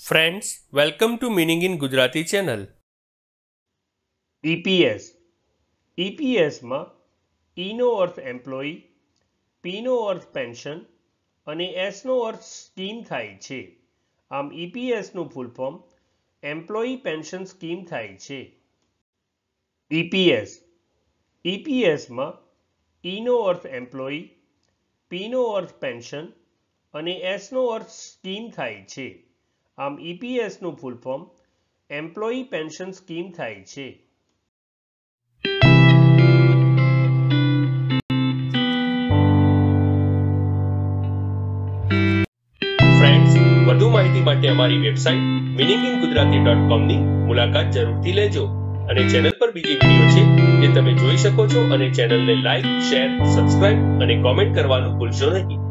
Friends, welcome to Meaning in Gujarati channel. EPS. EPSમાં ઈનો અર્થ એમ્પ્લોયી, પીનો અર્થ પેન્શન અને એસનો અર્થ સ્કીમ થાય છે. આમ EPSનું full form employee pension scheme થાય છે. EPS. EPSમાં ઈનો અર્થ એમ્પ્લોયી, પીનો અર્થ પેન્શન અને એસનો અર્થ સ્કીમ થાય છે. આમ EPSનું full form employee pension scheme થાય છે. ફ્રેન્ડ્સ, વધુ માહિતી માટે અમારી વેબસાઇટ meaningingujarati.com ની મુલાકાત જરૂરથી લેજો અને ચેનલ પર બીજી વિડીયો છે જે તમે જોઈ શકો છો અને ચેનલને લાઈક, શેર, સબસ્ક્રાઇબ અને કોમેન્ટ કરવાનું ભૂલશો નહીં.